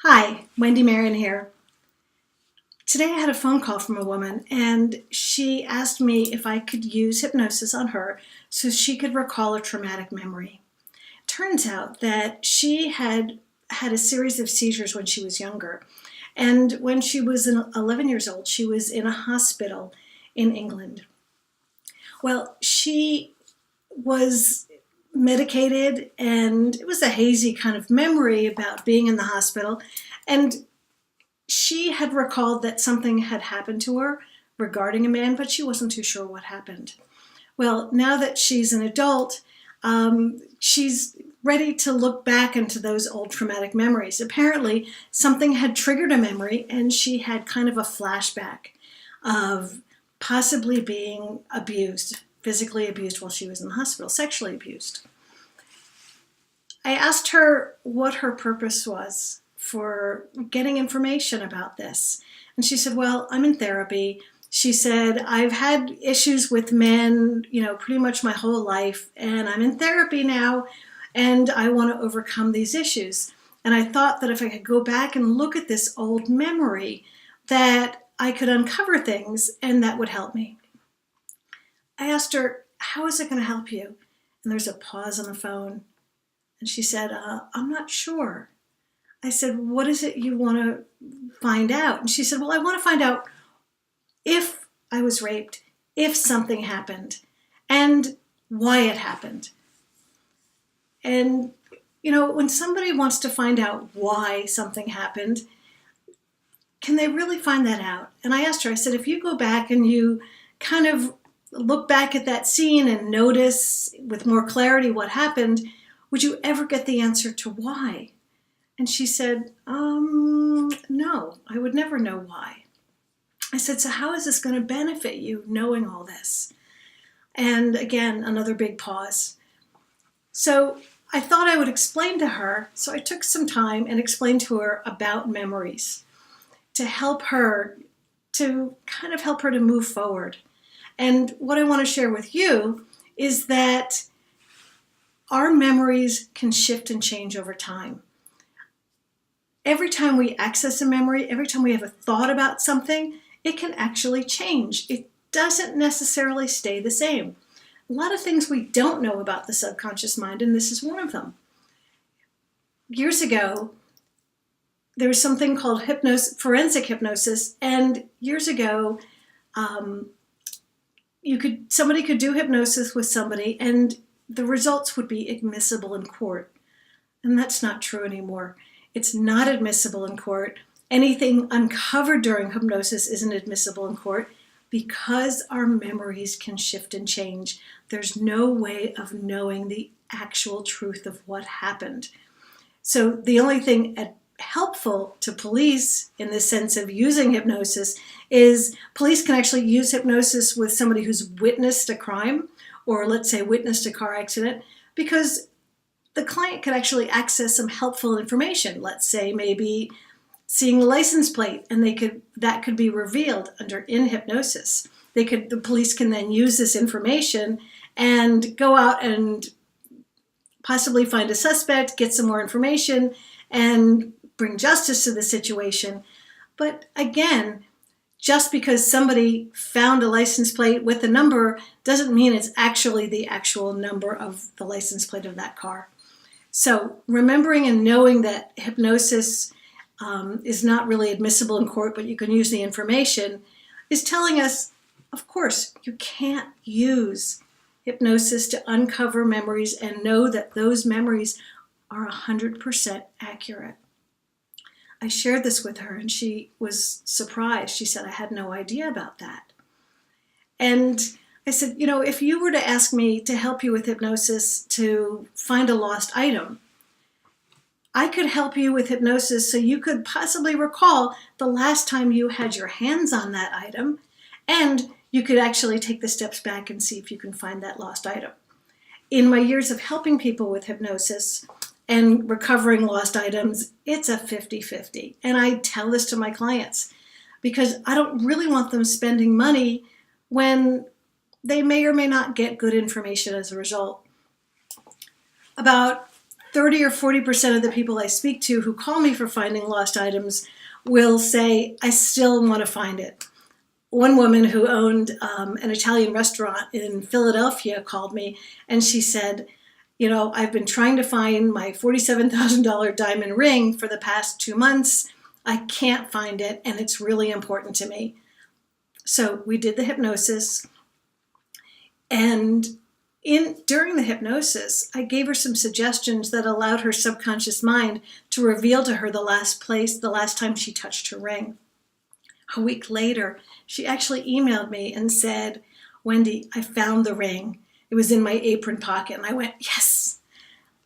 Hi, Wendy Marion here. Today I had a phone call from a woman and she asked me if I could use hypnosis on her so she could recall a traumatic memory. Turns out that she had had a series of seizures when she was younger. And when she was 11 years old, she was in a hospital in England. Well, she was medicated and it was a hazy kind of memory about being in the hospital. And she had recalled that something had happened to her regarding a man, but she wasn't too sure what happened. Well, now that she's an adult, she's ready to look back into those old traumatic memories. Apparently, something had triggered a memory and she had kind of a flashback of possibly being abused, physically abused while she was in the hospital, sexually abused. I asked her what her purpose was for getting information about this. And she said, well, I'm in therapy. She said, I've had issues with men, pretty much my whole life, and I'm in therapy now, and I want to overcome these issues. And I thought that if I could go back and look at this old memory, that I could uncover things, and that would help me. I asked her, how is it going to help you? And there's a pause on the phone. And she said, I'm not sure. I said, what is it you want to find out? And she said, well, I want to find out if I was raped, if something happened, and why it happened. And, when somebody wants to find out why something happened, can they really find that out? And I asked her, I said, if you go back and you kind of look back at that scene and notice with more clarity what happened, would you ever get the answer to why? And she said, no, I would never know why. I said, so how is this going to benefit you knowing all this? And again, another big pause. So I thought I would explain to her. So I took some time and explained to her about memories to help her, to kind of help her to move forward. And what I want to share with you is that our memories can shift and change over time. Every time we access a memory, every time we have a thought about something, it can actually change. It doesn't necessarily stay the same. A lot of things we don't know about the subconscious mind, and this is one of them. Years ago, there was something called forensic hypnosis, and years ago, somebody could do hypnosis with somebody, and the results would be admissible in court. And that's not true anymore. It's not admissible in court. Anything uncovered during hypnosis isn't admissible in court because our memories can shift and change. There's no way of knowing the actual truth of what happened. So the only thing helpful to police in the sense of using hypnosis is police can actually use hypnosis with somebody who's witnessed a crime or let's say witnessed a car accident, because the client could actually access some helpful information. Let's say maybe seeing the license plate, and that could be revealed in hypnosis. The police can then use this information and go out and possibly find a suspect, get some more information, and bring justice to the situation. But again, just because somebody found a license plate with a number doesn't mean it's actually the actual number of the license plate of that car. So remembering and knowing that hypnosis is not really admissible in court, but you can use the information, is telling us, of course, you can't use hypnosis to uncover memories and know that those memories are 100% accurate. I shared this with her and she was surprised. She said, I had no idea about that. And I said, if you were to ask me to help you with hypnosis to find a lost item, I could help you with hypnosis so you could possibly recall the last time you had your hands on that item, and you could actually take the steps back and see if you can find that lost item. In my years of helping people with hypnosis and recovering lost items, it's a 50-50. And I tell this to my clients because I don't really want them spending money when they may or may not get good information as a result. About 30 or 40% of the people I speak to who call me for finding lost items will say, I still want to find it. One woman who owned an Italian restaurant in Philadelphia called me and she said, you know, I've been trying to find my $47,000 diamond ring for the past 2 months. I can't find it, and it's really important to me. So we did the hypnosis, and during the hypnosis, I gave her some suggestions that allowed her subconscious mind to reveal to her the last time she touched her ring. A week later, she actually emailed me and said, Wendy, I found the ring. It was in my apron pocket. And I went, yes,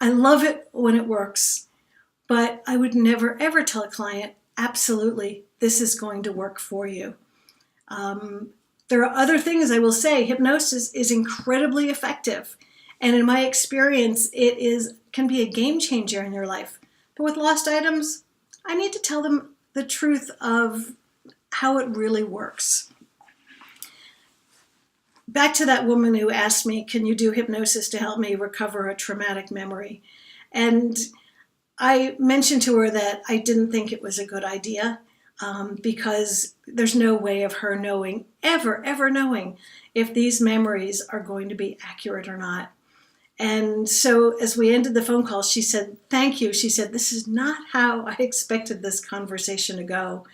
I love it when it works. But I would never, ever tell a client, absolutely, this is going to work for you. There are other things I will say. Hypnosis is incredibly effective. And in my experience, can be a game changer in your life. But with lost items, I need to tell them the truth of how it really works. Back to that woman who asked me, can you do hypnosis to help me recover a traumatic memory? And I mentioned to her that I didn't think it was a good idea because there's no way of her knowing, ever knowing, if these memories are going to be accurate or not. And so as we ended the phone call, she said, thank you. She said, this is not how I expected this conversation to go.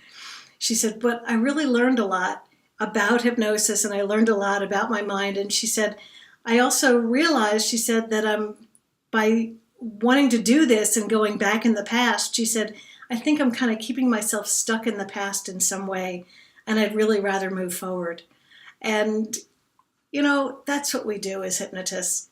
She said, but I really learned a lot about hypnosis and I learned a lot about my mind. And she said, I also realized, she said, that by wanting to do this and going back in the past, she said, I think I'm kind of keeping myself stuck in the past in some way, and I'd really rather move forward. And, you know, that's what we do as hypnotists.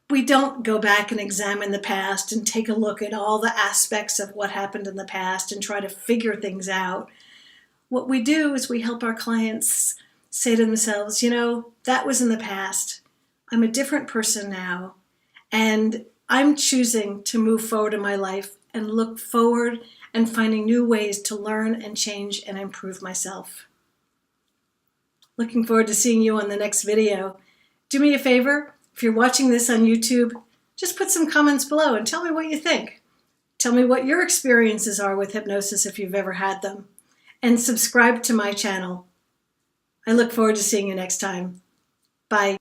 We don't go back and examine the past and take a look at all the aspects of what happened in the past and try to figure things out. What we do is we help our clients say to themselves, you know, that was in the past. I'm a different person now, and I'm choosing to move forward in my life and look forward and finding new ways to learn and change and improve myself. Looking forward to seeing you on the next video. Do me a favor, if you're watching this on YouTube, just put some comments below and tell me what you think. Tell me what your experiences are with hypnosis if you've ever had them. And subscribe to my channel. I look forward to seeing you next time. Bye.